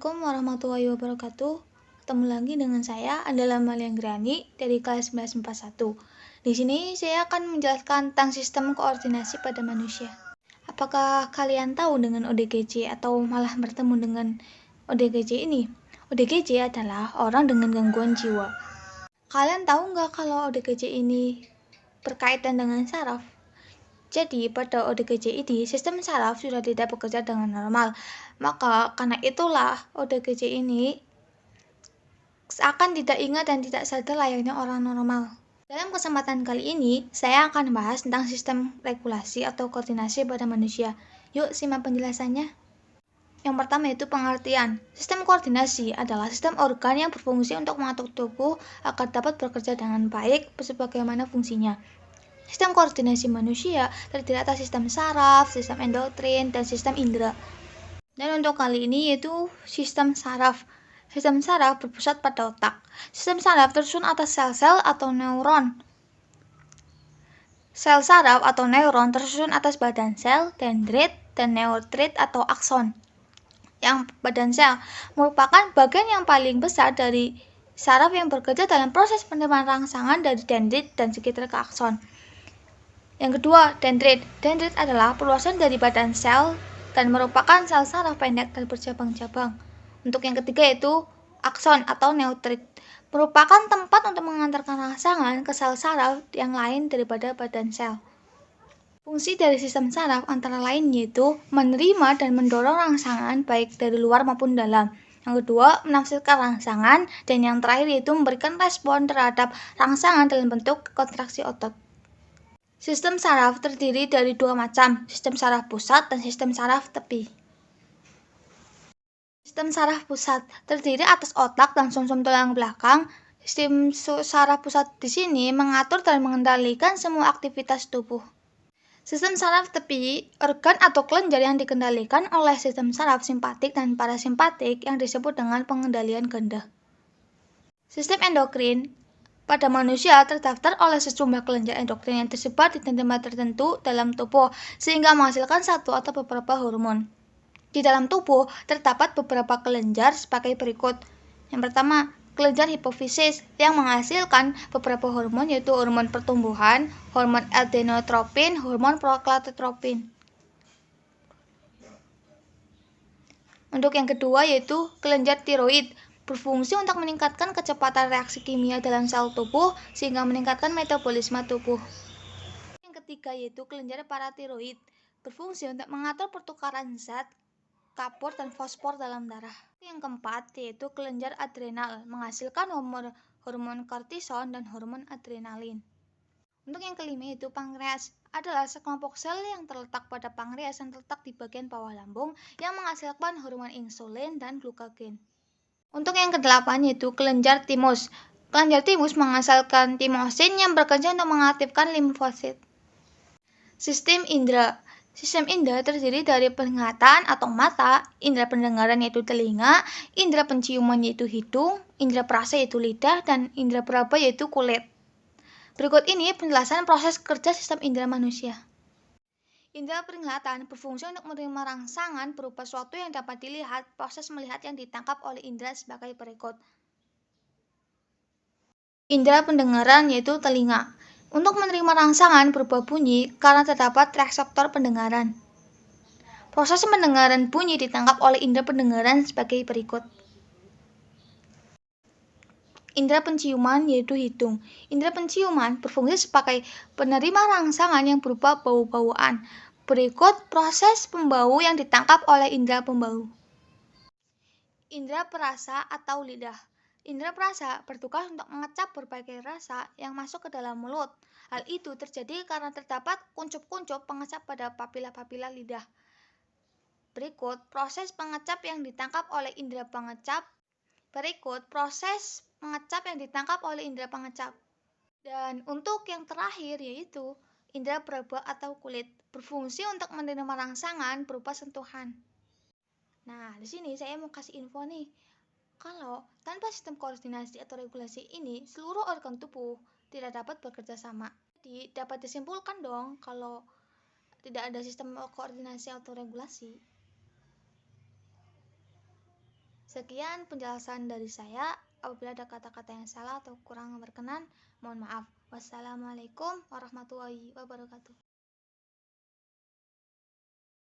Assalamualaikum warahmatullahi wabarakatuh. Ketemu lagi dengan saya, adalah Maliang Grani dari kelas 1141. Di sini saya akan menjelaskan tentang sistem koordinasi pada manusia. Apakah kalian tahu dengan ODGJ atau malah bertemu dengan ODGJ ini? ODGJ adalah orang dengan gangguan jiwa. Kalian tahu nggak kalau ODGJ ini berkaitan dengan saraf? Jadi, pada ODGJ ini, sistem saraf sudah tidak bekerja dengan normal. Maka, karena itulah ODGJ ini akan tidak ingat dan tidak sadar layaknya orang normal. Dalam kesempatan kali ini, saya akan bahas tentang sistem regulasi atau koordinasi pada manusia. Yuk, simak penjelasannya. Yang pertama itu pengertian. Sistem koordinasi adalah sistem organ yang berfungsi untuk mengatur tubuh agar dapat bekerja dengan baik sebagaimana fungsinya. Sistem koordinasi manusia terdiri atas sistem saraf, sistem endokrin, dan sistem indera. Dan untuk kali ini yaitu sistem saraf. Sistem saraf berpusat pada otak. Sistem saraf tersusun atas sel-sel atau neuron. Sel saraf atau neuron tersusun atas badan sel, dendrit, dan neurotrit atau akson. Yang badan sel merupakan bagian yang paling besar dari saraf yang bekerja dalam proses penerimaan rangsangan dari dendrit dan sekitar ke akson. Yang kedua, dendrit. Dendrit adalah perluasan dari badan sel dan merupakan sel saraf pendek dan bercabang-cabang. Untuk yang ketiga yaitu akson atau neurotrit, merupakan tempat untuk mengantarkan rangsangan ke sel saraf yang lain daripada badan sel. Fungsi dari sistem saraf antara lain yaitu menerima dan mendorong rangsangan baik dari luar maupun dalam. Yang kedua, menafsirkan rangsangan, dan yang terakhir yaitu memberikan respon terhadap rangsangan dalam bentuk kontraksi otot. Sistem saraf terdiri dari dua macam, sistem saraf pusat dan sistem saraf tepi. Sistem saraf pusat terdiri atas otak dan sumsum tulang belakang. Sistem saraf pusat di sini mengatur dan mengendalikan semua aktivitas tubuh. Sistem saraf tepi, organ atau kelenjar yang dikendalikan oleh sistem saraf simpatik dan parasimpatik yang disebut dengan pengendalian ganda. Sistem endokrin pada manusia terdaftar oleh sejumlah kelenjar endokrin yang tersebar di tempat tertentu dalam tubuh sehingga menghasilkan satu atau beberapa hormon. Di dalam tubuh terdapat beberapa kelenjar sebagai berikut. Yang pertama, kelenjar hipofisis yang menghasilkan beberapa hormon yaitu hormon pertumbuhan, hormon adenotropin, hormon prolaktinotropin. Untuk yang kedua yaitu kelenjar tiroid, berfungsi untuk meningkatkan kecepatan reaksi kimia dalam sel tubuh sehingga meningkatkan metabolisme tubuh. Yang ketiga yaitu kelenjar paratiroid, berfungsi untuk mengatur pertukaran zat kapur dan fosfor dalam darah. Yang keempat yaitu kelenjar adrenal, menghasilkan hormon kortison dan hormon adrenalin. Untuk yang kelima yaitu pankreas, adalah sekelompok sel yang terletak pada pankreas yang terletak di bagian bawah lambung yang menghasilkan hormon insulin dan glukagon. Untuk yang kedelapan yaitu kelenjar timus. Kelenjar timus menghasilkan timosin yang bekerja untuk mengaktifkan limfosit. Sistem indera. Sistem indera terdiri dari penglihatan atau mata, indera pendengaran yaitu telinga, indera penciuman yaitu hidung, indera perasa yaitu lidah, dan indera peraba yaitu kulit. Berikut ini penjelasan proses kerja sistem indera manusia. Indera penglihatan berfungsi untuk menerima rangsangan berupa sesuatu yang dapat dilihat. Proses melihat yang ditangkap oleh indera sebagai berikut. Indera pendengaran yaitu telinga, untuk menerima rangsangan berupa bunyi karena terdapat reseptor pendengaran. Proses pendengaran bunyi ditangkap oleh indera pendengaran sebagai berikut. Indera penciuman yaitu hidung. Indera penciuman berfungsi sebagai penerima rangsangan yang berupa bau-bauan. Berikut proses pembau yang ditangkap oleh indera pembau. Indera perasa atau lidah. Indera perasa bertugas untuk mengecap berbagai rasa yang masuk ke dalam mulut. Hal itu terjadi karena terdapat kuncup-kuncup pengecap pada papila-papila lidah. Berikut proses pengecap yang ditangkap oleh indera pengecap. Dan untuk yang terakhir yaitu indera peraba atau kulit, berfungsi untuk menerima rangsangan berupa sentuhan. Nah, di sini saya mau kasih info nih. Kalau tanpa sistem koordinasi atau regulasi ini, seluruh organ tubuh tidak dapat bekerja sama. Jadi, dapat disimpulkan dong kalau tidak ada sistem koordinasi atau regulasi. Sekian penjelasan dari saya. Apabila ada kata-kata yang salah atau kurang berkenan, mohon maaf. Wassalamualaikum warahmatullahi wabarakatuh.